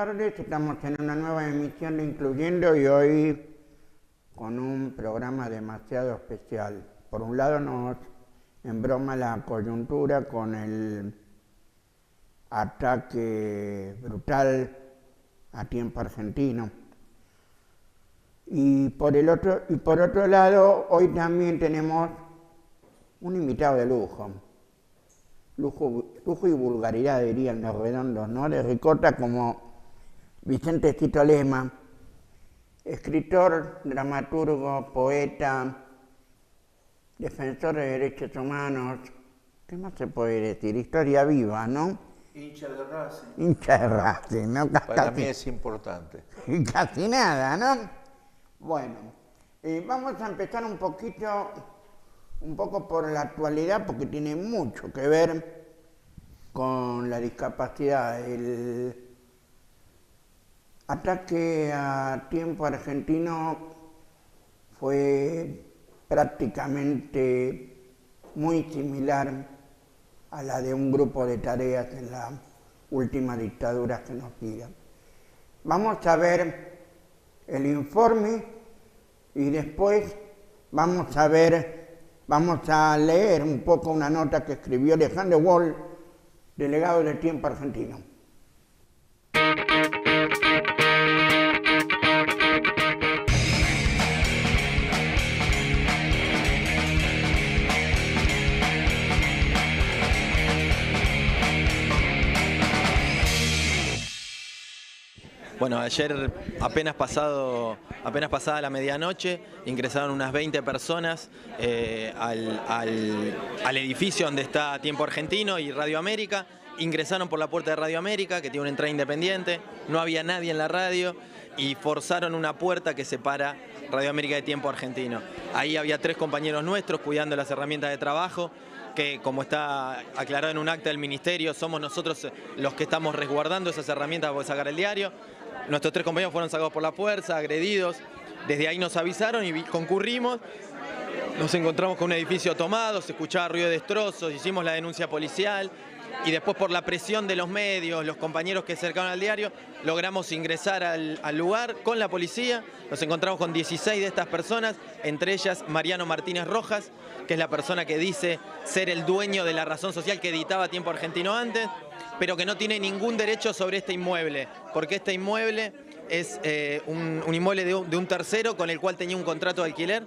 tardes, estamos en una nueva emisión de Incluyendo y hoy con un programa demasiado especial. Por un lado nos embroma la coyuntura con el ataque brutal a Tiempo Argentino. Y por otro lado, hoy también tenemos un invitado de lujo. Lujo y vulgaridad, dirían los redondos, ¿no? De ricota, como Vicente Tito Lema, escritor, dramaturgo, poeta, defensor de derechos humanos. ¿Qué más se puede decir? Historia viva, ¿no? Hincha de Racing. Hincha de Racing, ¿no? Para mí es importante. Casi nada, ¿no? Bueno, vamos a empezar un poco por la actualidad, porque tiene mucho que ver con la discapacidad. El ataque a Tiempo Argentino fue prácticamente muy similar a la de un grupo de tareas en la última dictadura genocida. Vamos a ver el informe y después vamos a leer un poco una nota que escribió Alejandro Wall, delegado de Tiempo Argentino. Bueno, ayer apenas pasada la medianoche, ingresaron unas 20 personas al edificio donde está Tiempo Argentino y Radio América. Ingresaron por la puerta de Radio América, que tiene una entrada independiente, no había nadie en la radio y forzaron una puerta que separa Radio América de Tiempo Argentino. Ahí había 3 compañeros nuestros cuidando las herramientas de trabajo, que, como está aclarado en un acta del Ministerio, somos nosotros los que estamos resguardando esas herramientas para poder sacar el diario. Nuestros 3 compañeros fueron sacados por la fuerza, agredidos. Desde ahí nos avisaron y concurrimos. Nos encontramos con un edificio tomado, se escuchaba ruido de destrozos, hicimos la denuncia policial y después, por la presión de los medios, los compañeros que se acercaron al diario, logramos ingresar al lugar con la policía. Nos encontramos con 16 de estas personas, entre ellas Mariano Martínez Rojas, que es la persona que dice ser el dueño de La Razón Social que editaba Tiempo Argentino antes, pero que no tiene ningún derecho sobre este inmueble, porque este inmueble es un inmueble de un tercero con el cual tenía un contrato de alquiler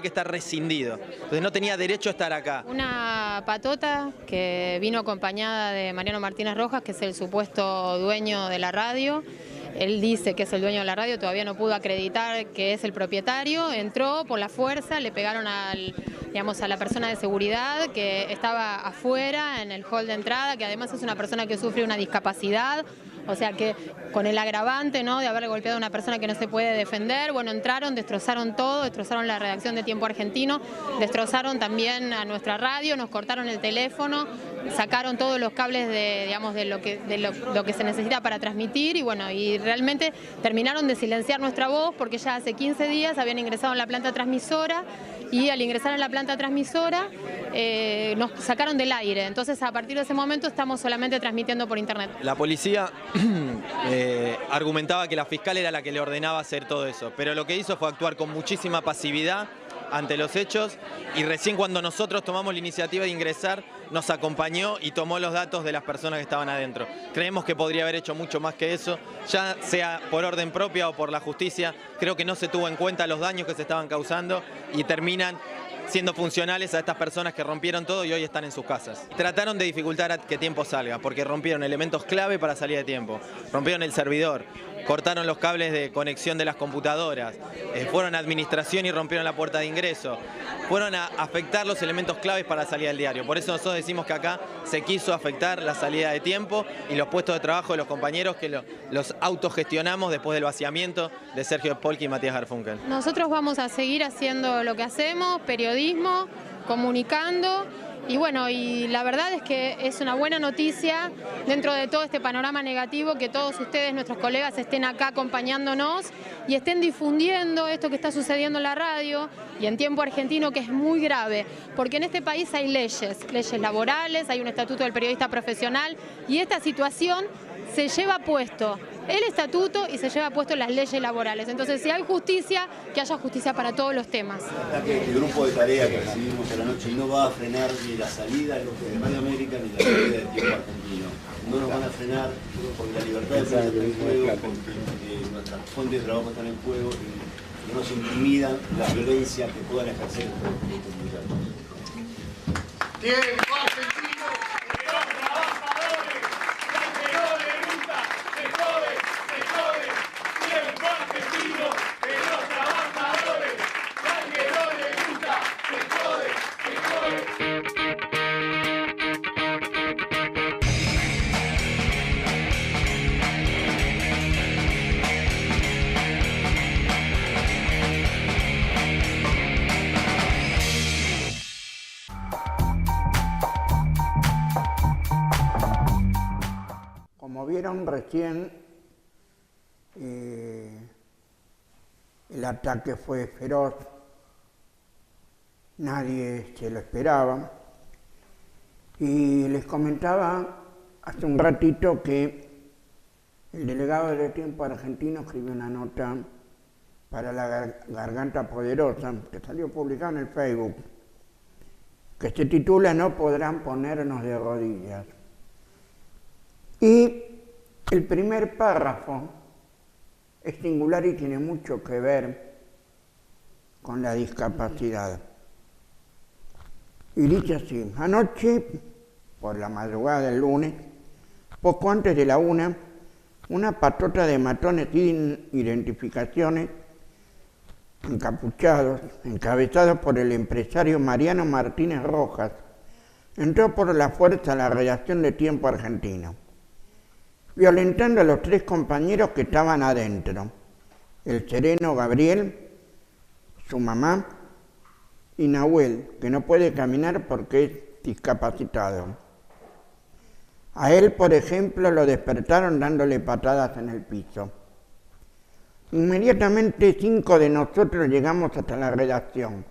que está rescindido. Entonces no tenía derecho a estar acá. Una patota que vino acompañada de Mariano Martínez Rojas, que es el supuesto dueño de la radio. Él dice que es el dueño de la radio, todavía no pudo acreditar que es el propietario. Entró por la fuerza, le pegaron a la persona de seguridad que estaba afuera en el hall de entrada, que además es una persona que sufre una discapacidad. O sea que con el agravante, ¿no?, de haberle golpeado a una persona que no se puede defender, bueno, entraron, destrozaron todo, destrozaron la redacción de Tiempo Argentino, destrozaron también a nuestra radio, nos cortaron el teléfono, sacaron todos los cables de lo que se necesita para transmitir y bueno, y realmente terminaron de silenciar nuestra voz porque ya hace 15 días habían ingresado en la planta transmisora y al ingresar en la planta transmisora nos sacaron del aire. Entonces, a partir de ese momento estamos solamente transmitiendo por internet. La policía argumentaba que la fiscal era la que le ordenaba hacer todo eso, pero lo que hizo fue actuar con muchísima pasividad ante los hechos y recién cuando nosotros tomamos la iniciativa de ingresar nos acompañó y tomó los datos de las personas que estaban adentro. Creemos que podría haber hecho mucho más que eso, ya sea por orden propia o por la justicia. Creo que no se tuvo en cuenta los daños que se estaban causando y terminan siendo funcionales a estas personas que rompieron todo y hoy están en sus casas. Trataron de dificultar a que Tiempo salga porque rompieron elementos clave para salir de Tiempo. Rompieron el servidor, cortaron los cables de conexión de las computadoras, fueron a administración y rompieron la puerta de ingreso. Fueron a afectar los elementos claves para la salida del diario. Por eso nosotros decimos que acá se quiso afectar la salida de Tiempo y los puestos de trabajo de los compañeros que los autogestionamos después del vaciamiento de Sergio Polki y Matías Garfunkel. Nosotros vamos a seguir haciendo lo que hacemos, periodismo, comunicando. Y bueno, y la verdad es que es una buena noticia dentro de todo este panorama negativo que todos ustedes, nuestros colegas, estén acá acompañándonos y estén difundiendo esto que está sucediendo en la radio y en Tiempo Argentino, que es muy grave, porque en este país hay leyes laborales, hay un estatuto del periodista profesional y esta situación se lleva puesto el estatuto y se lleva puesto las leyes laborales. Entonces, si hay justicia, que haya justicia para todos los temas. El grupo de tarea que recibimos a la noche no va a frenar ni la salida de Radio América ni la salida del tiempo argentino. No nos van a frenar porque la libertad de prensa está en juego, porque nuestras fuentes de trabajo están en juego y no nos intimidan la violencia que puedan ejercer estos muchachos. ¡Tiempo argentino! ¡De los trabajadores! ¡La que no le gusta! ¡Se jode! ¡Se jode! ¡Tiempo argentino! ¡De los trabajadores! ¡La que no le gusta! ¡Se jode! ¡Se jode! Como vieron recién, el ataque fue feroz, nadie se lo esperaba. Y les comentaba hace un ratito que el delegado de Tiempo Argentino escribió una nota para la Garganta Poderosa, que salió publicada en el Facebook, que se titula "No podrán ponernos de rodillas". Y el primer párrafo es singular y tiene mucho que ver con la discapacidad. Y dice así: anoche, por la madrugada del lunes, poco antes de la una patota de matones sin identificaciones, encapuchados, encabezados por el empresario Mariano Martínez Rojas, entró por la fuerza a la redacción de Tiempo Argentino, violentando a los 3 compañeros que estaban adentro: el sereno Gabriel, su mamá, y Nahuel, que no puede caminar porque es discapacitado. A él, por ejemplo, lo despertaron dándole patadas en el piso. Inmediatamente 5 de nosotros llegamos hasta la redacción,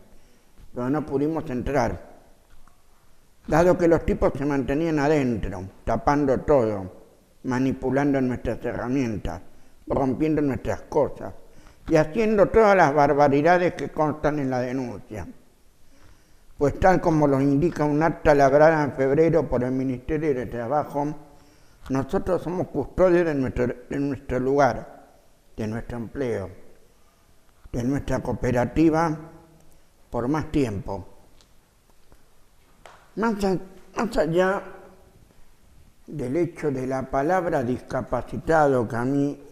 pero no pudimos entrar, dado que los tipos se mantenían adentro, tapando todo, manipulando nuestras herramientas, rompiendo nuestras cosas y haciendo todas las barbaridades que constan en la denuncia. Pues tal como lo indica un acta labrada en febrero por el Ministerio de Trabajo, nosotros somos custodios de nuestro lugar, de nuestro empleo, de nuestra cooperativa por más tiempo. Más allá del hecho de la palabra discapacitado, que a mí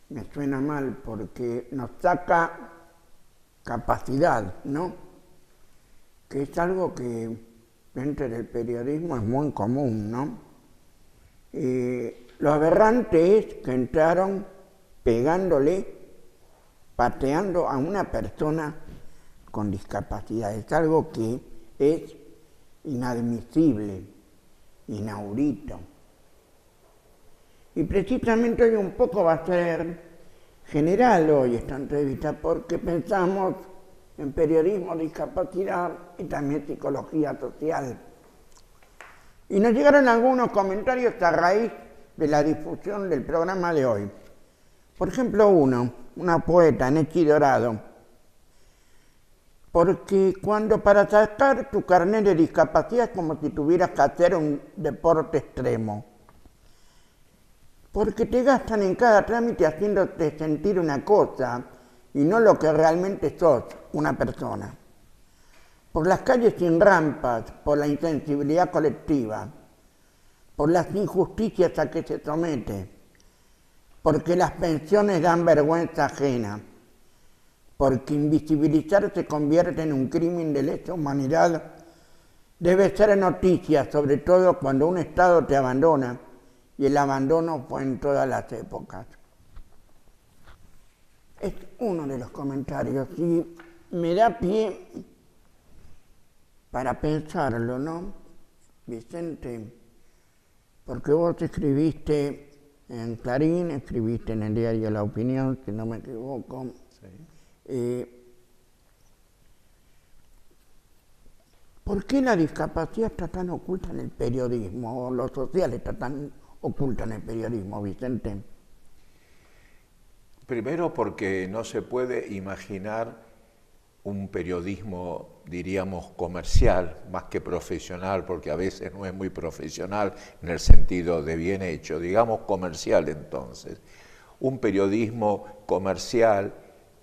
me suena mal porque nos saca capacidad, ¿no? Que es algo que dentro del periodismo es muy común, ¿no? Lo aberrante es que entraron pegándole, pateando a una persona con discapacidad. Es algo que es inadmisible, inaudito. Y precisamente hoy un poco va a ser general hoy esta entrevista, porque pensamos en periodismo, discapacidad y también psicología social. Y nos llegaron algunos comentarios a raíz de la difusión del programa de hoy. Por ejemplo, una poeta, Nechi Dorado, porque cuando para sacar tu carnet de discapacidad es como si tuvieras que hacer un deporte extremo, porque te gastan en cada trámite haciéndote sentir una cosa y no lo que realmente sos, una persona. Por las calles sin rampas, por la insensibilidad colectiva, por las injusticias a que se somete, porque las pensiones dan vergüenza ajena, porque invisibilizar se convierte en un crimen de lesa humanidad, debe ser noticia, sobre todo cuando un Estado te abandona, y el abandono fue en todas las épocas. Es uno de los comentarios y me da pie para pensarlo, ¿no, Vicente? Porque vos escribiste en Clarín, escribiste en el diario La Opinión, si no me equivoco. Sí. ¿Por qué la discapacidad está tan oculta en el periodismo, o lo social está tan oculto en el periodismo, Vicente? Primero porque no se puede imaginar un periodismo, diríamos, comercial, más que profesional, porque a veces no es muy profesional en el sentido de bien hecho, digamos comercial entonces. Un periodismo comercial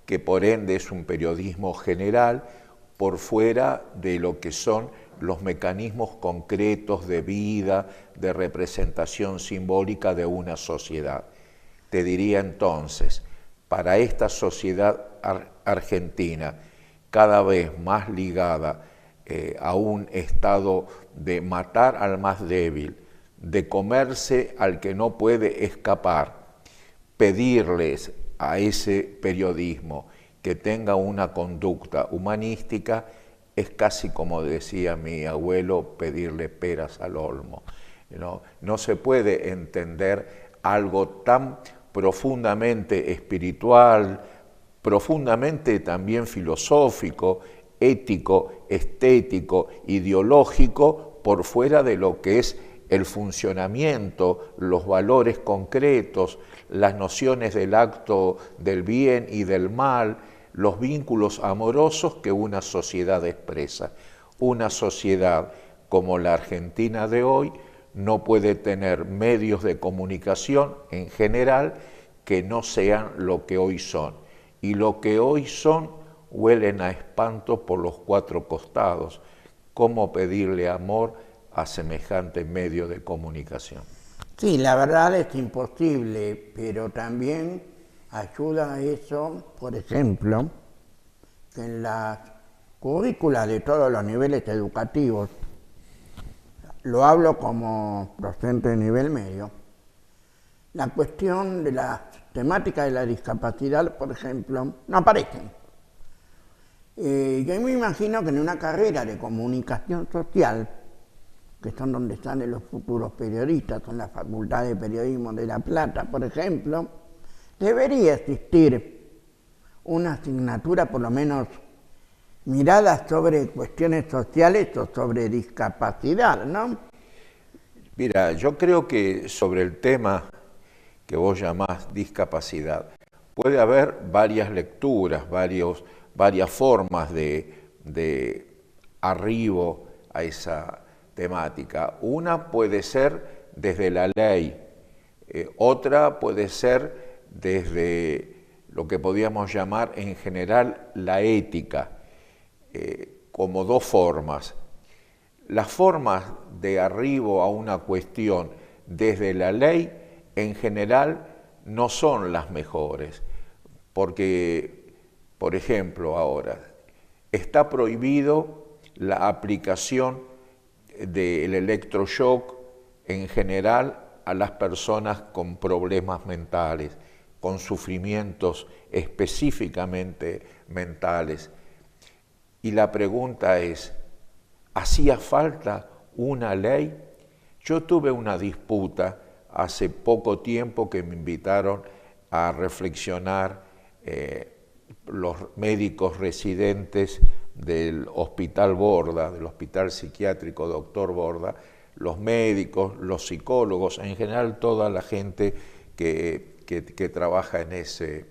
que por ende es un periodismo general por fuera de lo que son los mecanismos concretos de vida, de representación simbólica de una sociedad. Te diría entonces, para esta sociedad argentina, cada vez más ligada a un estado de matar al más débil, de comerse al que no puede escapar, pedirles a ese periodismo que tenga una conducta humanística es casi como decía mi abuelo, pedirle peras al olmo. No se puede entender algo tan profundamente espiritual, profundamente también filosófico, ético, estético, ideológico, por fuera de lo que es el funcionamiento, los valores concretos, las nociones del acto del bien y del mal, los vínculos amorosos que una sociedad expresa. Una sociedad como la Argentina de hoy no puede tener medios de comunicación en general que no sean lo que hoy son. Y lo que hoy son huelen a espanto por los cuatro costados. ¿Cómo pedirle amor a semejante medio de comunicación? Sí, la verdad es imposible, pero también ayuda a eso, por ejemplo, que en las currículas de todos los niveles educativos, lo hablo como docente de nivel medio, la cuestión de las temáticas de la discapacidad, por ejemplo, no aparecen. Yo me imagino que en una carrera de comunicación social, que son donde están los futuros periodistas, con la Facultad de Periodismo de La Plata, por ejemplo, debería existir una asignatura, por lo menos, mirada sobre cuestiones sociales o sobre discapacidad, ¿no? Mira, yo creo que sobre el tema que vos llamás discapacidad, puede haber varias lecturas, varias formas de arribo a esa temática. Una puede ser desde la ley, otra puede ser desde lo que podríamos llamar en general la ética, como dos formas. Las formas de arribo a una cuestión desde la ley en general no son las mejores, porque, por ejemplo, ahora está prohibido la aplicación del electroshock en general a las personas con problemas mentales, con sufrimientos específicamente mentales. Y la pregunta es, ¿hacía falta una ley? Yo tuve una disputa hace poco tiempo que me invitaron a reflexionar los médicos residentes del Hospital Borda, del Hospital Psiquiátrico Dr. Borda, los médicos, los psicólogos, en general toda la gente que trabaja en ese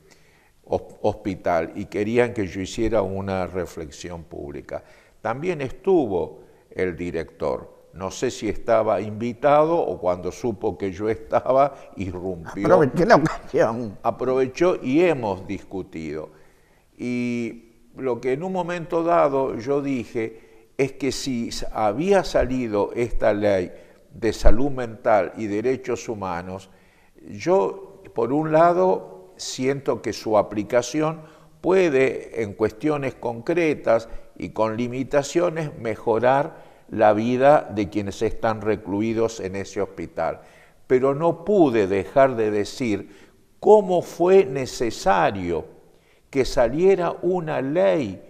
hospital, y querían que yo hiciera una reflexión pública. También estuvo el director, no sé si estaba invitado o cuando supo que yo estaba, irrumpió. Aproveché la ocasión. Aprovechó y hemos discutido. Y lo que en un momento dado yo dije es que si había salido esta ley de salud mental y derechos humanos, yo, por un lado, siento que su aplicación puede, en cuestiones concretas y con limitaciones, mejorar la vida de quienes están recluidos en ese hospital. Pero no pude dejar de decir cómo fue necesario que saliera una ley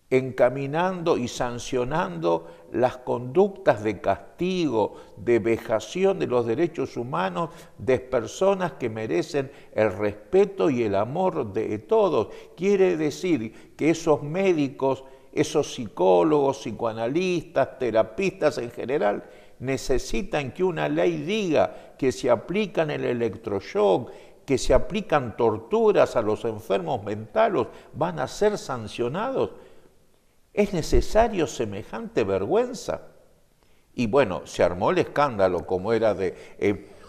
encaminando y sancionando las conductas de castigo, de vejación de los derechos humanos de personas que merecen el respeto y el amor de todos. Quiere decir que esos médicos, esos psicólogos, psicoanalistas, terapistas en general, necesitan que una ley diga que se aplican el electroshock, que se aplican torturas a los enfermos mentales, van a ser sancionados. ¿Es necesario semejante vergüenza? Y bueno, se armó el escándalo, como era de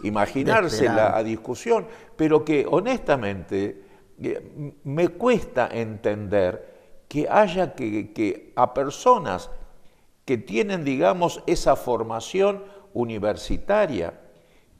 imaginarse la discusión, pero que honestamente me cuesta entender que haya que a personas que tienen, digamos, esa formación universitaria,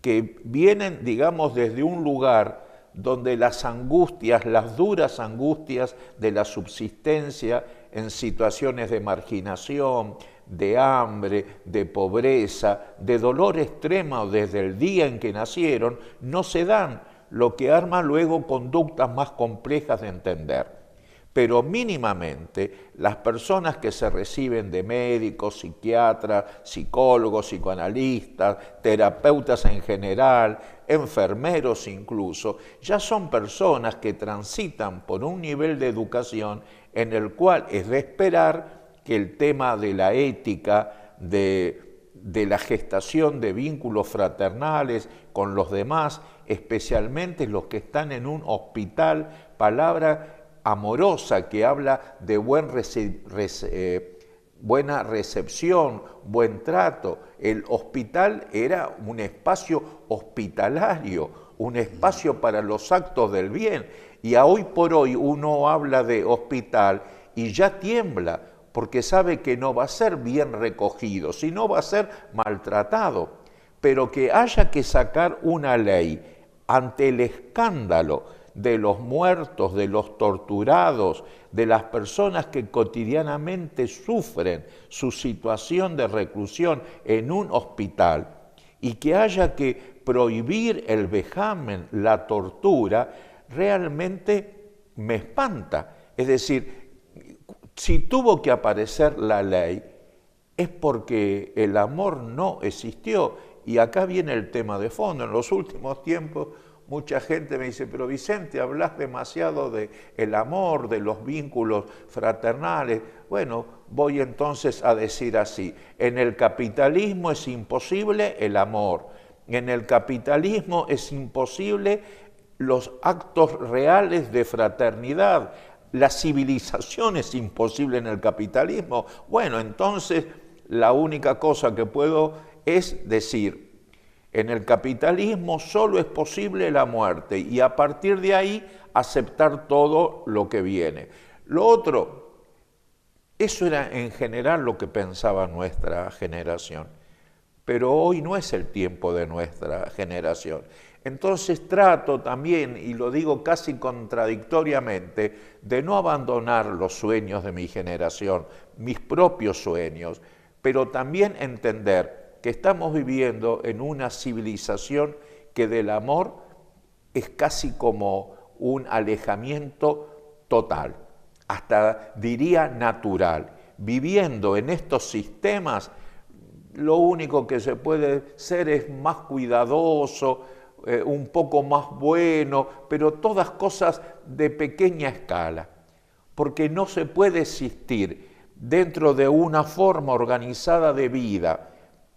que vienen, digamos, desde un lugar donde las angustias, las duras angustias de la subsistencia en situaciones de marginación, de hambre, de pobreza, de dolor extremo desde el día en que nacieron, no se dan, lo que arma luego conductas más complejas de entender. Pero mínimamente las personas que se reciben de médicos, psiquiatras, psicólogos, psicoanalistas, terapeutas en general, enfermeros incluso, ya son personas que transitan por un nivel de educación en el cual es de esperar que el tema de la ética, de la gestación de vínculos fraternales con los demás, especialmente los que están en un hospital, palabra amorosa que habla de buena recepción, buen trato. El hospital era un espacio hospitalario, un espacio para los actos del bien. Y a hoy por hoy uno habla de hospital y ya tiembla, porque sabe que no va a ser bien recogido, sino va a ser maltratado. Pero que haya que sacar una ley ante el escándalo de los muertos, de los torturados, de las personas que cotidianamente sufren su situación de reclusión en un hospital, y que haya que prohibir el vejamen, la tortura, realmente me espanta. Es decir, si tuvo que aparecer la ley, es porque el amor no existió. Y acá viene el tema de fondo. En los últimos tiempos, mucha gente me dice, pero Vicente, hablas demasiado del amor, de los vínculos fraternales. Bueno, voy entonces a decir así, en el capitalismo es imposible el amor, en el capitalismo es imposible los actos reales de fraternidad, la civilización es imposible en el capitalismo. Bueno, entonces la única cosa que puedo es decir, en el capitalismo solo es posible la muerte y a partir de ahí aceptar todo lo que viene. Lo otro, eso era en general lo que pensaba nuestra generación, pero hoy no es el tiempo de nuestra generación. Entonces trato también, y lo digo casi contradictoriamente, de no abandonar los sueños de mi generación, mis propios sueños, pero también entender que estamos viviendo en una civilización que del amor es casi como un alejamiento total, hasta diría natural. Viviendo en estos sistemas, lo único que se puede ser es más cuidadoso, un poco más bueno, pero todas cosas de pequeña escala, porque no se puede existir dentro de una forma organizada de vida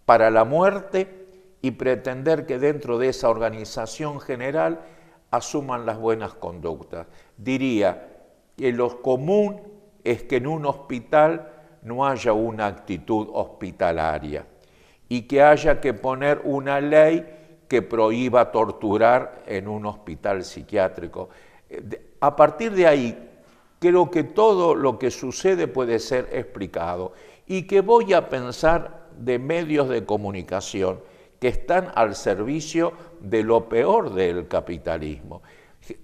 para la muerte y pretender que dentro de esa organización general asuman las buenas conductas. Diría que lo común es que en un hospital no haya una actitud hospitalaria y que haya que poner una ley que prohíba torturar en un hospital psiquiátrico. A partir de ahí, creo que todo lo que sucede puede ser explicado y que voy a pensar de medios de comunicación que están al servicio de lo peor del capitalismo.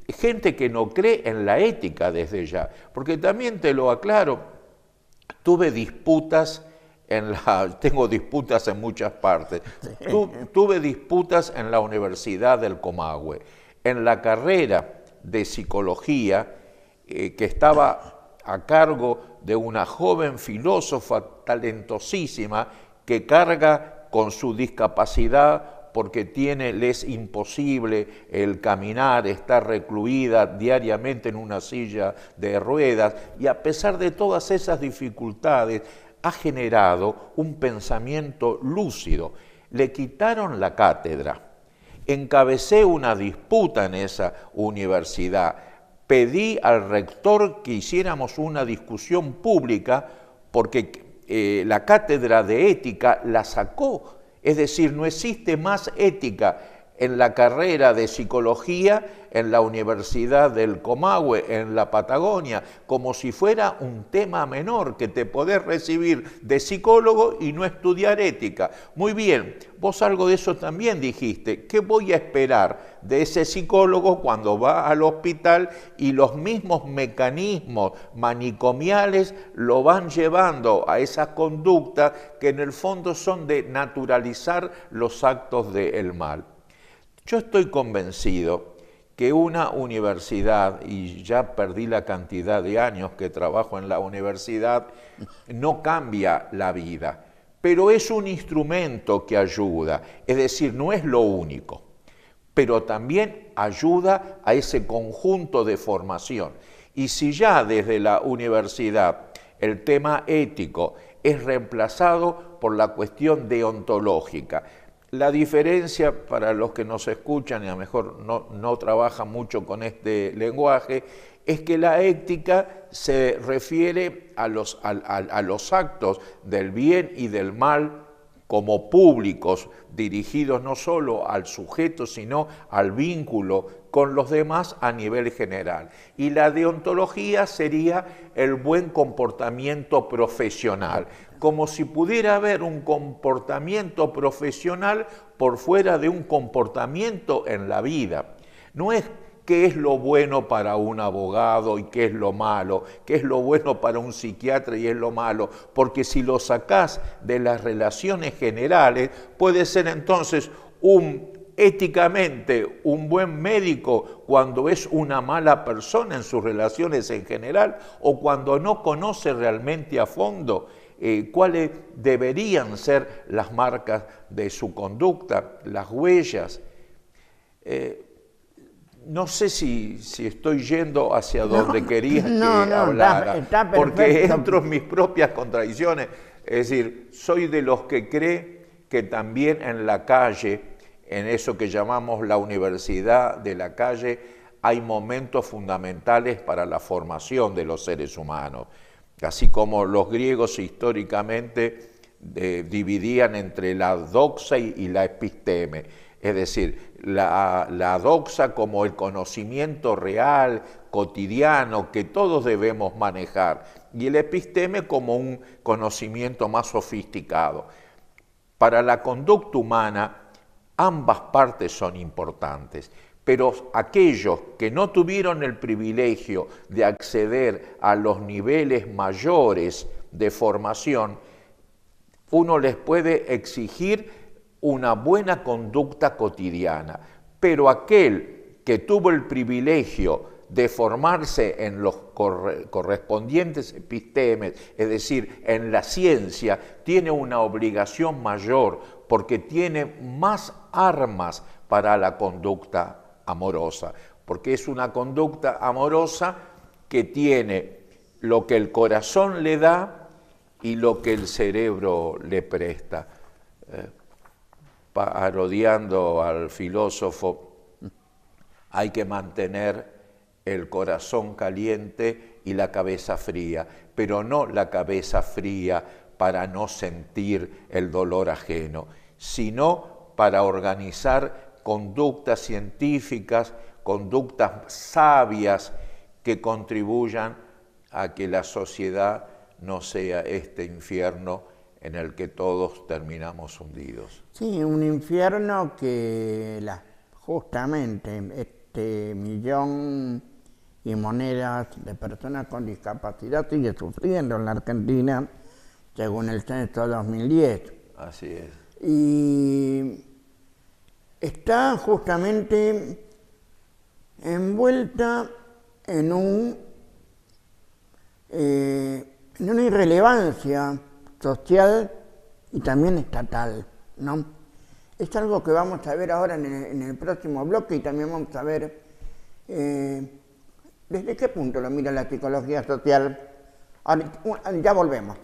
Gente que no cree en la ética desde ya, porque también te lo aclaro, tuve disputas tengo disputas en muchas partes. Tuve disputas en la Universidad del Comahue. En la carrera de psicología, que estaba a cargo de una joven filósofa talentosísima que carga con su discapacidad porque le es imposible el caminar, está recluida diariamente en una silla de ruedas, y a pesar de todas esas dificultades, ha generado un pensamiento lúcido. Le quitaron la cátedra. Encabecé una disputa en esa universidad. Pedí al rector que hiciéramos una discusión pública porque la cátedra de ética la sacó. Es decir, no existe más ética en la carrera de psicología en la Universidad del Comahue, en la Patagonia, como si fuera un tema menor, que te podés recibir de psicólogo y no estudiar ética. Muy bien, vos algo de eso también dijiste. ¿Qué voy a esperar de ese psicólogo cuando va al hospital y los mismos mecanismos manicomiales lo van llevando a esas conductas que en el fondo son de naturalizar los actos del mal? Yo estoy convencido que una universidad, y ya perdí la cantidad de años que trabajo en la universidad, no cambia la vida, pero es un instrumento que ayuda, es decir, no es lo único, pero también ayuda a ese conjunto de formación. Y si ya desde la universidad el tema ético es reemplazado por la cuestión deontológica, la diferencia para los que nos escuchan y a lo mejor no trabajan mucho con este lenguaje es que la ética se refiere a los actos del bien y del mal como públicos, dirigidos no solo al sujeto, sino al vínculo con los demás a nivel general. Y la deontología sería el buen comportamiento profesional, como si pudiera haber un comportamiento profesional por fuera de un comportamiento en la vida. No es qué es lo bueno para un abogado y qué es lo malo, qué es lo bueno para un psiquiatra y es lo malo, porque si lo sacás de las relaciones generales, puede ser entonces éticamente un buen médico cuando es una mala persona en sus relaciones en general o cuando no conoce realmente a fondo cuáles deberían ser las marcas de su conducta, las huellas. No sé si estoy yendo hacia donde quería que hablara, está porque entro en mis propias contradicciones. Es decir, soy de los que cree que también en la calle, en eso que llamamos la universidad de la calle, hay momentos fundamentales para la formación de los seres humanos. Así como los griegos históricamente dividían entre la doxa y la episteme, es decir, la doxa como el conocimiento real, cotidiano, que todos debemos manejar, y el episteme como un conocimiento más sofisticado. Para la conducta humana, ambas partes son importantes, pero aquellos que no tuvieron el privilegio de acceder a los niveles mayores de formación, uno les puede exigir una buena conducta cotidiana, pero aquel que tuvo el privilegio de formarse en los correspondientes epistemes, es decir, en la ciencia, tiene una obligación mayor porque tiene más armas para la conducta amorosa, porque es una conducta amorosa que tiene lo que el corazón le da y lo que el cerebro le presta. Parodiando al filósofo, hay que mantener el corazón caliente y la cabeza fría, pero no la cabeza fría para no sentir el dolor ajeno, sino para organizar conductas científicas, conductas sabias que contribuyan a que la sociedad no sea este infierno en el que todos terminamos hundidos. Sí, un infierno que justamente este 1.000.000 y monedas de personas con discapacidad sigue sufriendo en la Argentina, según el censo 2010. Así es. Y está justamente envuelta en una irrelevancia social y también estatal, ¿no? Es algo que vamos a ver ahora en el próximo bloque y también vamos a ver desde qué punto lo mira la psicología social. Ahora, ya volvemos.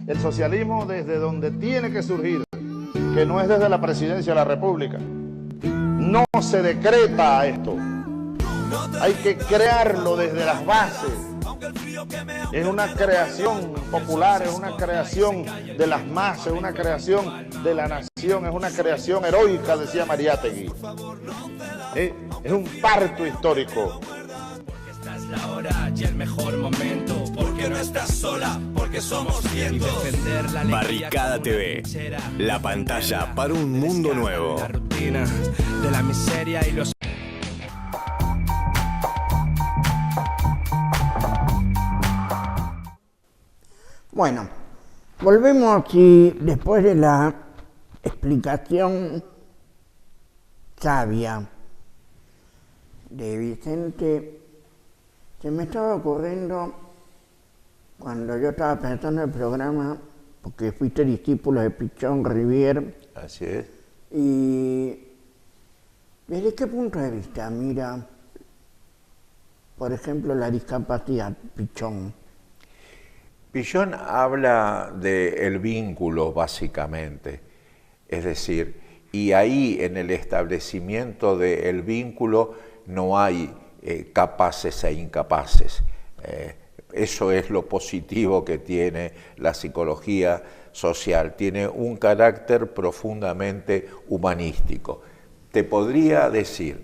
el socialismo desde donde tiene que surgir, que no es desde la presidencia de la República. No se decreta esto. Hay que crearlo desde las bases. Es una creación popular, es una creación de las masas, es una creación de la nación, es una creación heroica, decía Mariátegui. Es un parto histórico. Esta es la hora y el mejor momento, porque no estás sola, porque somos cientos. Barricada TV, la pantalla para un mundo nuevo. La rutina de la miseria y los... Bueno, volvemos y después de la explicación sabia de Vicente, se me estaba ocurriendo, cuando yo estaba pensando en el programa, porque fuiste discípulo de Pichón Rivière. Así es. Y ¿desde qué punto de vista mira, por ejemplo, la discapacidad, Pichón? Pichón habla del vínculo, básicamente. Es decir, y ahí en el establecimiento del vínculo no hay capaces e incapaces. Eso es lo positivo que tiene la psicología social. Tiene un carácter profundamente humanístico. Te podría decir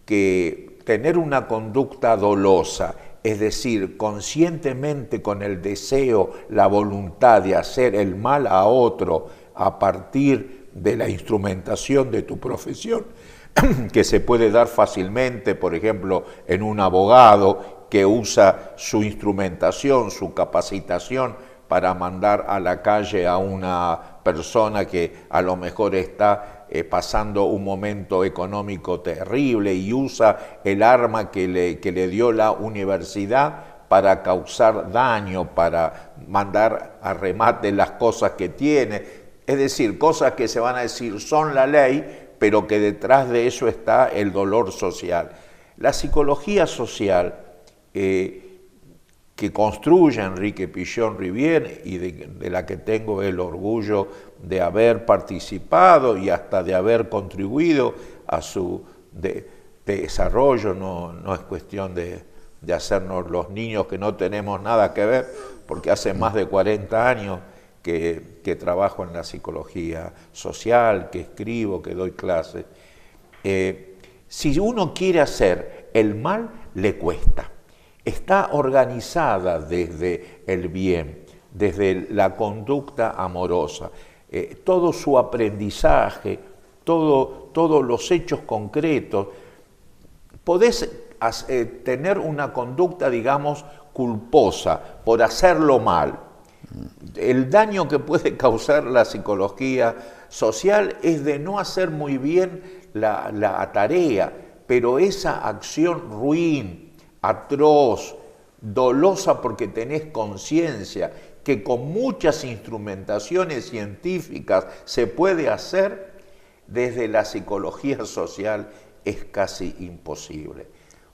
que tener una conducta dolosa, es decir, conscientemente con el deseo, la voluntad de hacer el mal a otro a partir de la instrumentación de tu profesión, que se puede dar fácilmente, por ejemplo, en un abogado que usa su instrumentación, su capacitación para mandar a la calle a una persona que a lo mejor está pasando un momento económico terrible y usa el arma que le dio la universidad para causar daño, para mandar a remate las cosas que tiene. Es decir, cosas que se van a decir son la ley, pero que detrás de eso está el dolor social. La psicología social que construye Enrique Pichón Rivière y de la que tengo el orgullo de haber participado y hasta de haber contribuido a su desarrollo, no es cuestión de hacernos los niños que no tenemos nada que ver, porque hace más de 40 años que trabajo en la psicología social, que escribo, que doy clases. Si uno quiere hacer el mal, le cuesta. Está organizada desde el bien, desde la conducta amorosa. Todo su aprendizaje, todos los hechos concretos. Podés tener una conducta, digamos, culposa por hacerlo mal. El daño que puede causar la psicología social es de no hacer muy bien la tarea, pero esa acción ruin, atroz, dolosa porque tenés conciencia, que con muchas instrumentaciones científicas se puede hacer, desde la psicología social es casi imposible.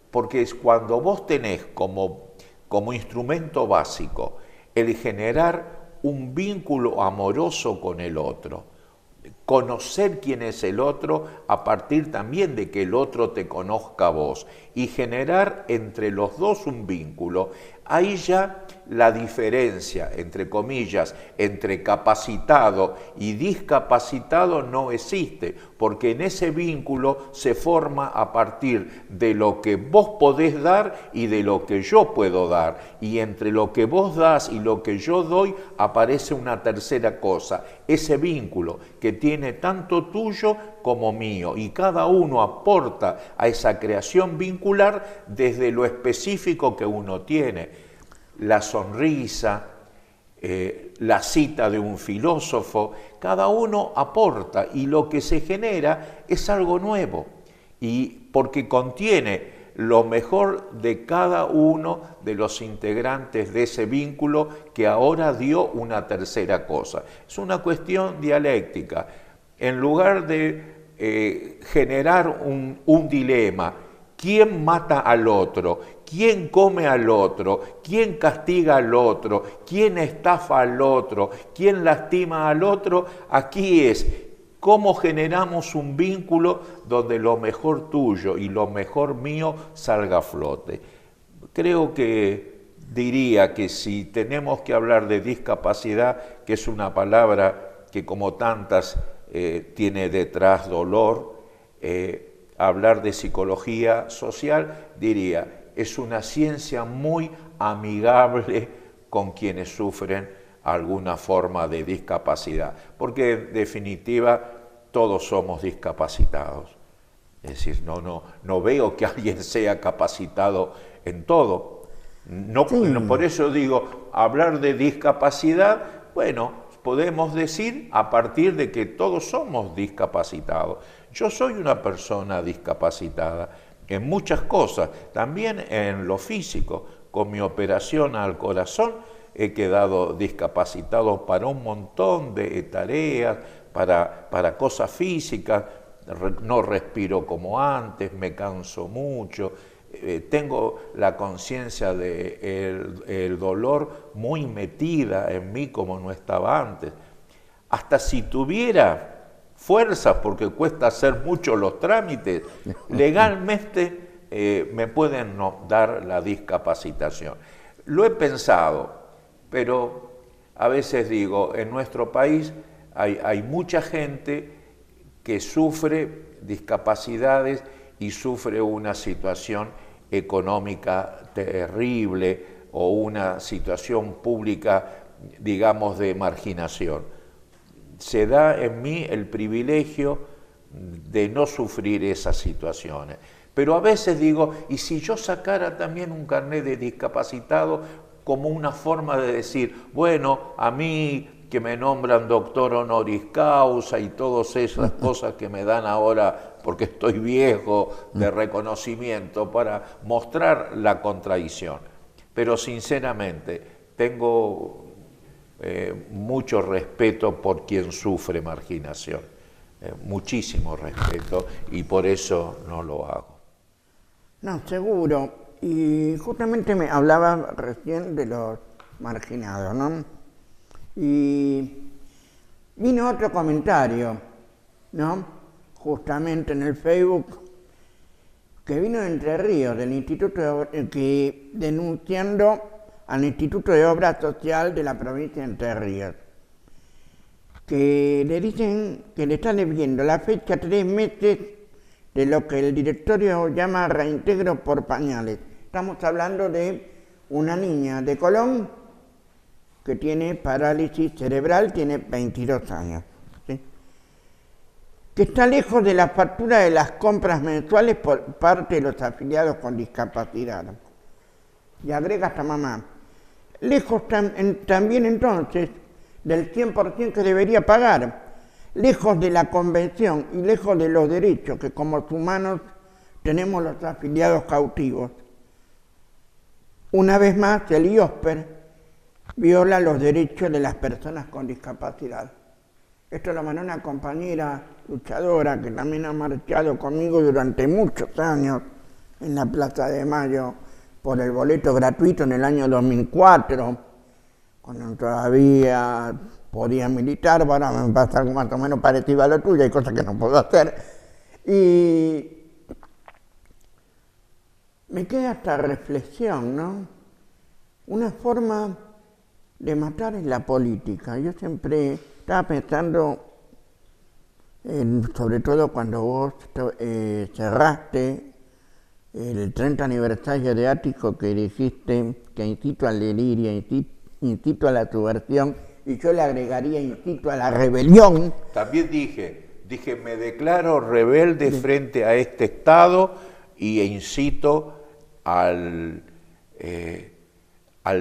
Porque cuando vos tenés como instrumento básico el generar un vínculo amoroso con el otro, conocer quién es el otro a partir también de que el otro te conozca a vos y generar entre los dos un vínculo, ahí ya la diferencia, entre comillas, entre capacitado y discapacitado no existe, porque en ese vínculo se forma a partir de lo que vos podés dar y de lo que yo puedo dar, y entre lo que vos das y lo que yo doy aparece una tercera cosa, ese vínculo que tiene tanto tuyo como mío, y cada uno aporta a esa creación vincular desde lo específico que uno tiene. La sonrisa, la cita de un filósofo, cada uno aporta y lo que se genera es algo nuevo, y porque contiene lo mejor de cada uno de los integrantes de ese vínculo que ahora dio una tercera cosa. Es una cuestión dialéctica. En lugar de generar un dilema, ¿Quién mata al otro? ¿Quién come al otro? ¿Quién castiga al otro? ¿Quién estafa al otro? ¿Quién lastima al otro? Aquí es cómo generamos un vínculo donde lo mejor tuyo y lo mejor mío salga a flote. Creo que diría que si tenemos que hablar de discapacidad, que es una palabra que como tantas tiene detrás dolor, hablar de psicología social, diría, es una ciencia muy amigable con quienes sufren alguna forma de discapacidad, porque en definitiva todos somos discapacitados. Es decir, no veo que alguien sea capacitado en todo. No, por eso digo, hablar de discapacidad, bueno, podemos decir a partir de que todos somos discapacitados. Yo soy una persona discapacitada en muchas cosas, también en lo físico. Con mi operación al corazón he quedado discapacitado para un montón de tareas, para cosas físicas, no respiro como antes, me canso mucho, tengo la conciencia del dolor muy metida en mí como no estaba antes. Hasta si tuviera fuerzas, porque cuesta hacer mucho los trámites, legalmente me pueden dar la discapacitación. Lo he pensado, pero a veces digo, en nuestro país hay mucha gente que sufre discapacidades y sufre una situación económica terrible o una situación pública, digamos, de marginación. Se da en mí el privilegio de no sufrir esas situaciones. Pero a veces digo, ¿y si yo sacara también un carnet de discapacitado como una forma de decir, bueno, a mí que me nombran doctor honoris causa y todas esas cosas que me dan ahora porque estoy viejo de reconocimiento para mostrar la contradicción? Pero sinceramente tengo mucho respeto por quien sufre marginación, muchísimo respeto, y por eso no lo hago. No, seguro. Y justamente me hablaba recién de los marginados, ¿no? Y vino otro comentario, ¿no? Justamente en el Facebook, que vino de Entre Ríos, del Instituto que denunciando al Instituto de Obra Social de la provincia de Entre Ríos, que le dicen que le está debiendo la fecha 3 meses de lo que el directorio llama reintegro por pañales. Estamos hablando de una niña de Colón que tiene parálisis cerebral, tiene 22 años, ¿sí? Que está lejos de la factura de las compras mensuales por parte de los afiliados con discapacidad. Y agrega esta mamá, lejos también entonces del 100% que debería pagar, lejos de la convención y lejos de los derechos que como humanos tenemos los afiliados cautivos. Una vez más, el IOSPER viola los derechos de las personas con discapacidad. Esto lo mandó una compañera luchadora que también ha marchado conmigo durante muchos años en la Plaza de Mayo por el boleto gratuito en el año 2004, cuando todavía podía militar. Ahora me pasa algo más o menos parecido a lo tuyo, hay cosas que no puedo hacer. Y me queda esta reflexión, ¿no? Una forma de matar en la política. Yo siempre estaba pensando, sobre todo cuando vos cerraste el 30 aniversario de Ático, que dijiste que incito al delirio, incito a la subversión, y yo le agregaría incito a la rebelión. También dije, me declaro rebelde frente a este Estado e incito al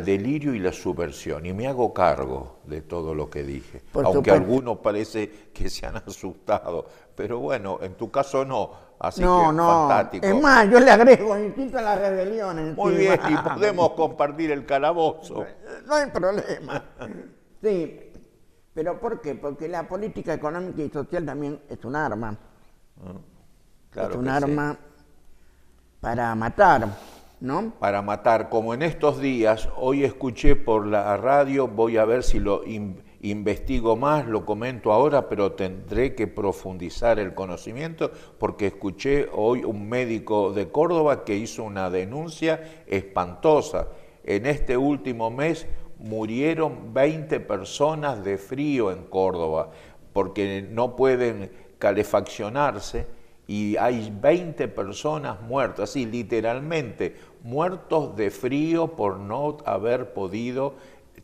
delirio y la subversión, y me hago cargo de todo lo que dije, aunque algunos parece que se han asustado, pero bueno, en tu caso no, así que fantástico. Es más, yo le agrego incito a la rebelión encima. Muy bien, y podemos compartir el calabozo. No hay problema. Sí, pero ¿por qué? Porque la política económica y social también es un arma. Claro, es un arma para matar, ¿no? Para matar, como en estos días, hoy escuché por la radio, voy a ver si lo investigo más, lo comento ahora, pero tendré que profundizar el conocimiento, porque escuché hoy un médico de Córdoba que hizo una denuncia espantosa. En este último mes murieron 20 personas de frío en Córdoba, porque no pueden calefaccionarse, y hay 20 personas muertas, así literalmente, muertos de frío por no haber podido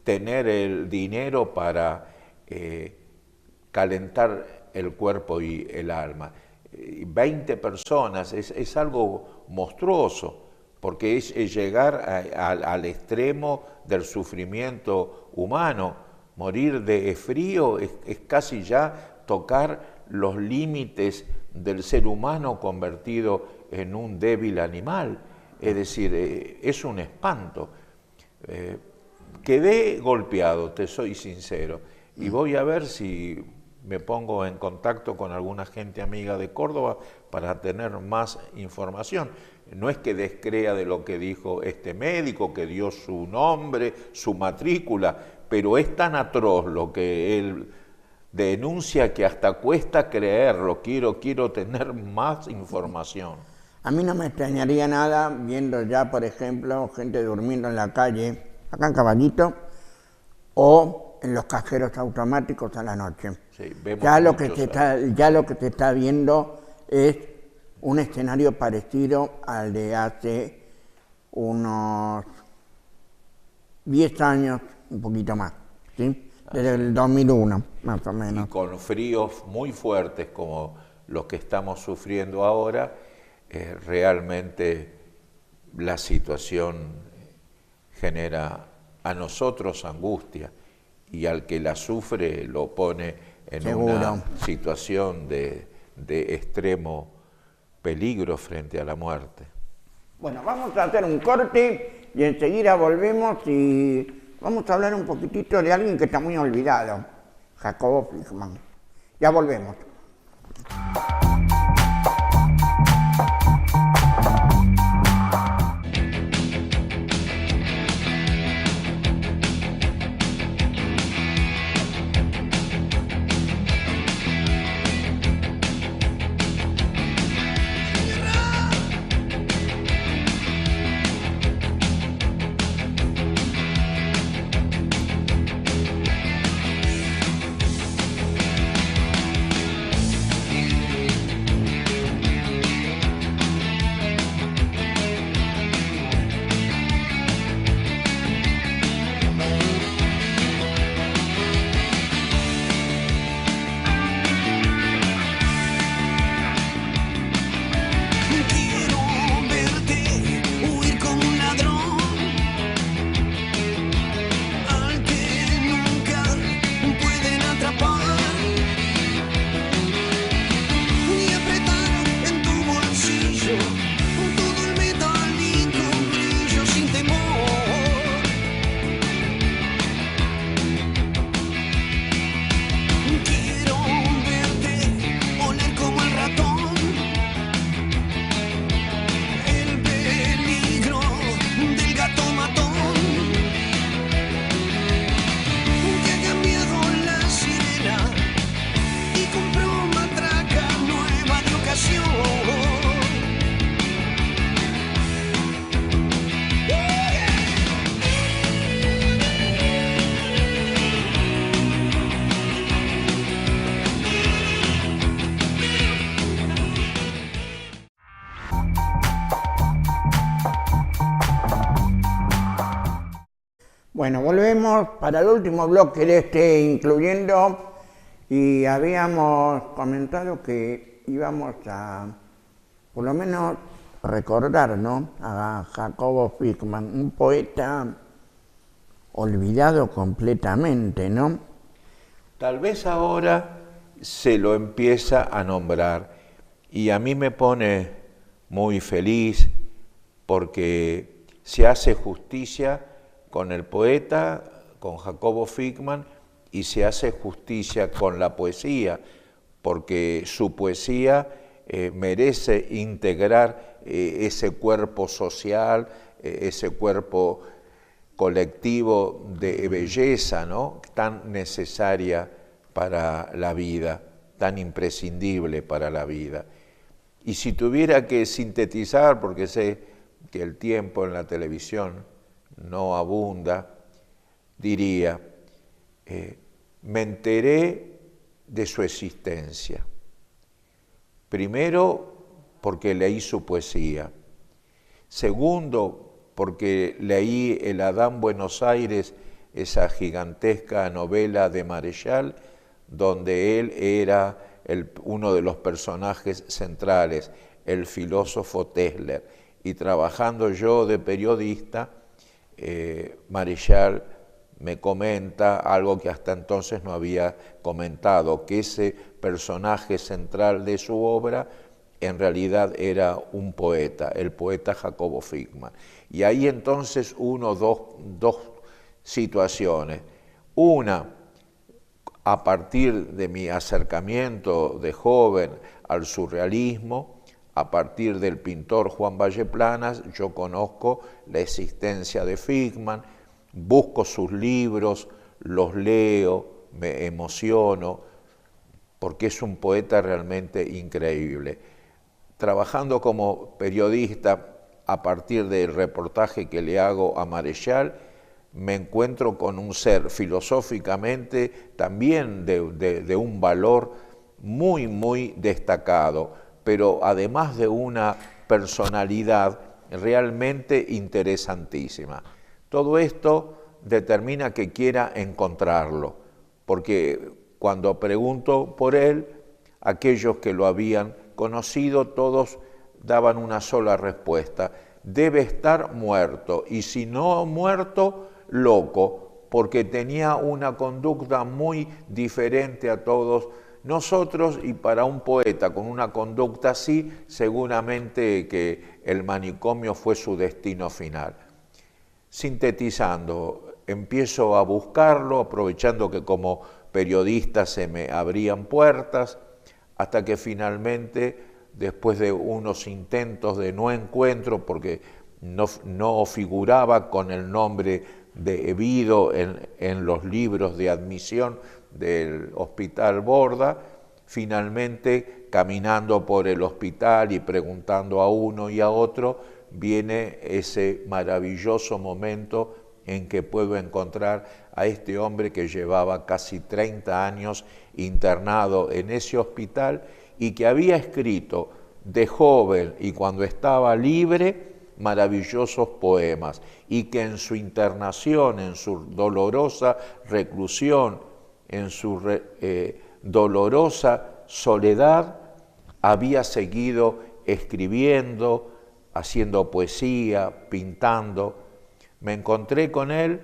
tener el dinero para calentar el cuerpo y el alma. 20 personas es algo monstruoso, porque es llegar al extremo del sufrimiento humano. Morir de frío es casi ya tocar los límites del ser humano convertido en un débil animal. Es decir, es un espanto. Quedé golpeado, te soy sincero, y voy a ver si me pongo en contacto con alguna gente amiga de Córdoba para tener más información. No es que descrea de lo que dijo este médico, que dio su nombre, su matrícula, pero es tan atroz lo que él denuncia que hasta cuesta creerlo. Quiero tener más información. A mí no me extrañaría nada viendo ya, por ejemplo, gente durmiendo en la calle, acá en Caballito, o en los cajeros automáticos a la noche. Sí, vemos ya lo que se está viendo es un escenario parecido al de hace unos 10 años, un poquito más, ¿sí? Desde el 2001, más o menos. Y con fríos muy fuertes como los que estamos sufriendo ahora, realmente la situación genera a nosotros angustia, y al que la sufre lo pone en una situación de extremo peligro frente a la muerte. Bueno, vamos a hacer un corte y enseguida volvemos y vamos a hablar un poquitito de alguien que está muy olvidado, Jacobo Flickman. Ya volvemos. Bueno, volvemos para el último bloque de este Incluyendo, y habíamos comentado que íbamos a, por lo menos, recordar, ¿no?, a Jacobo Flickman, un poeta olvidado completamente, ¿no? Tal vez ahora se lo empieza a nombrar, y a mí me pone muy feliz porque se hace justicia con el poeta, con Jacobo Flickman, y se hace justicia con la poesía, porque su poesía merece integrar ese cuerpo social, ese cuerpo colectivo de belleza, ¿no?, tan necesaria para la vida, tan imprescindible para la vida. Y si tuviera que sintetizar, porque sé que el tiempo en la televisión no abunda, diría, me enteré de su existencia. Primero, porque leí su poesía. Segundo, porque leí El Adán Buenos Aires, esa gigantesca novela de Marechal, donde él era uno de los personajes centrales, el filósofo Tesler. Y trabajando yo de periodista, Marechal me comenta algo que hasta entonces no había comentado, que ese personaje central de su obra en realidad era un poeta, el poeta Jacobo Fickman. Y ahí entonces dos situaciones. Una, a partir de mi acercamiento de joven al surrealismo, a partir del pintor Juan Valleplanas, yo conozco la existencia de Fickman, busco sus libros, los leo, me emociono, porque es un poeta realmente increíble. Trabajando como periodista, a partir del reportaje que le hago a Marechal, me encuentro con un ser filosóficamente también de un valor muy, muy destacado, pero además de una personalidad realmente interesantísima. Todo esto determina que quiera encontrarlo, porque cuando pregunto por él, aquellos que lo habían conocido, todos daban una sola respuesta: debe estar muerto, y si no muerto, loco, porque tenía una conducta muy diferente a todos nosotros, y para un poeta con una conducta así, seguramente que el manicomio fue su destino final. Sintetizando, empiezo a buscarlo, aprovechando que como periodista se me abrían puertas, hasta que finalmente, después de unos intentos de no encuentro, porque no figuraba con el nombre debido en los libros de admisión del Hospital Borda, finalmente caminando por el hospital y preguntando a uno y a otro, viene ese maravilloso momento en que puedo encontrar a este hombre que llevaba casi 30 años internado en ese hospital y que había escrito de joven y cuando estaba libre maravillosos poemas, y que en su internación, en su dolorosa reclusión, en su dolorosa soledad, había seguido escribiendo, haciendo poesía, pintando. Me encontré con él,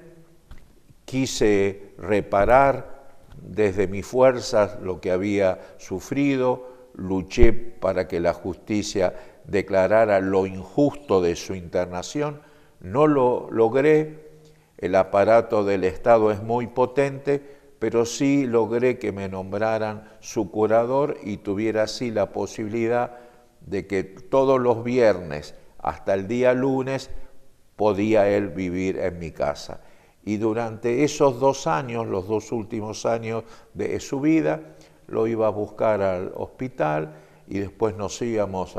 quise reparar desde mis fuerzas lo que había sufrido, luché para que la justicia declarara lo injusto de su internación, no lo logré, el aparato del Estado es muy potente, pero sí logré que me nombraran su curador y tuviera así la posibilidad de que todos los viernes hasta el día lunes podía él vivir en mi casa. Y durante esos 2 años, los 2 últimos años de su vida, lo iba a buscar al hospital y después nos íbamos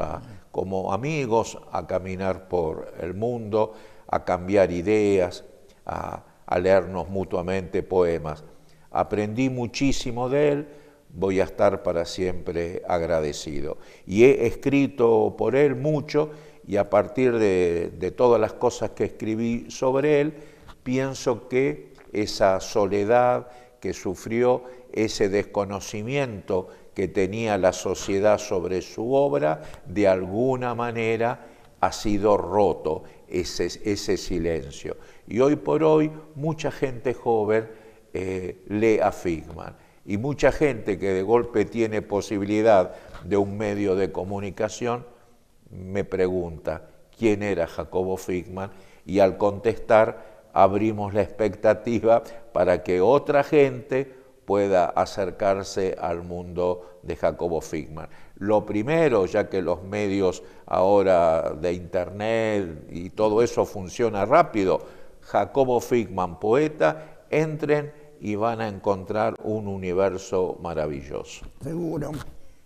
como amigos a caminar por el mundo, a cambiar ideas, a leernos mutuamente poemas. Aprendí muchísimo de él, voy a estar para siempre agradecido. Y he escrito por él mucho, y a partir de todas las cosas que escribí sobre él, pienso que esa soledad que sufrió, ese desconocimiento que tenía la sociedad sobre su obra, de alguna manera ha sido roto ese silencio. Y hoy por hoy mucha gente joven lee a Fickman, y mucha gente que de golpe tiene posibilidad de un medio de comunicación me pregunta quién era Jacobo Fickman, y al contestar abrimos la expectativa para que otra gente pueda acercarse al mundo de Jacobo Fickman. Lo primero, ya que los medios ahora de internet y todo eso funciona rápido, Jacobo Fickman, poeta, entren y van a encontrar un universo maravilloso. Seguro.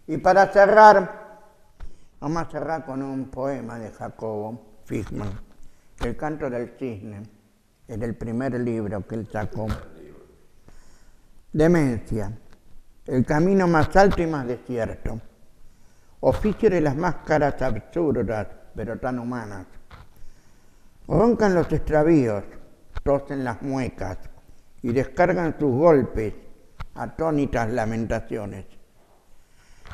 Y para cerrar, vamos a cerrar con un poema de Jacobo Fickman, El canto del cisne, es el primer libro que él sacó. Demencia, el camino más alto y más desierto, oficio de las máscaras absurdas, pero tan humanas. Roncan los extravíos, tosen las muecas y descargan sus golpes, atónitas lamentaciones.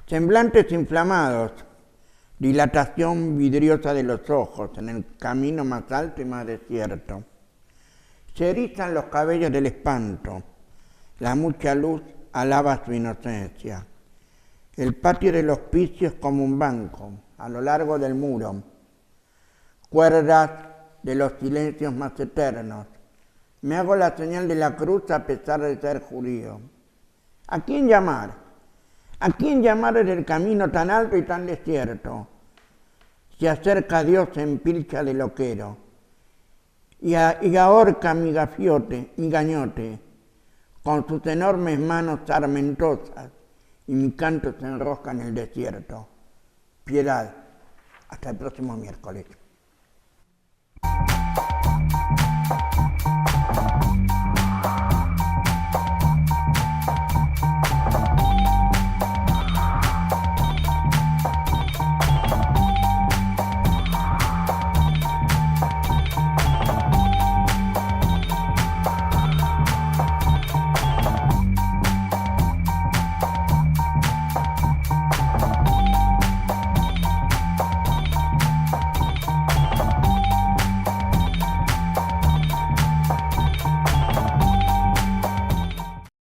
Semblantes inflamados, dilatación vidriosa de los ojos en el camino más alto y más desierto. Se erizan los cabellos del espanto, la mucha luz alaba su inocencia. El patio del hospicio es como un banco, a lo largo del muro. Cuerdas de los silencios más eternos. Me hago la señal de la cruz a pesar de ser judío. ¿A quién llamar? ¿A quién llamar desde el camino tan alto y tan desierto? Se acerca Dios en pilcha de loquero y ahorca mi gafiote, mi gañote, con sus enormes manos sarmentosas, y mi canto se enrosca en el desierto. Piedad, hasta el próximo miércoles.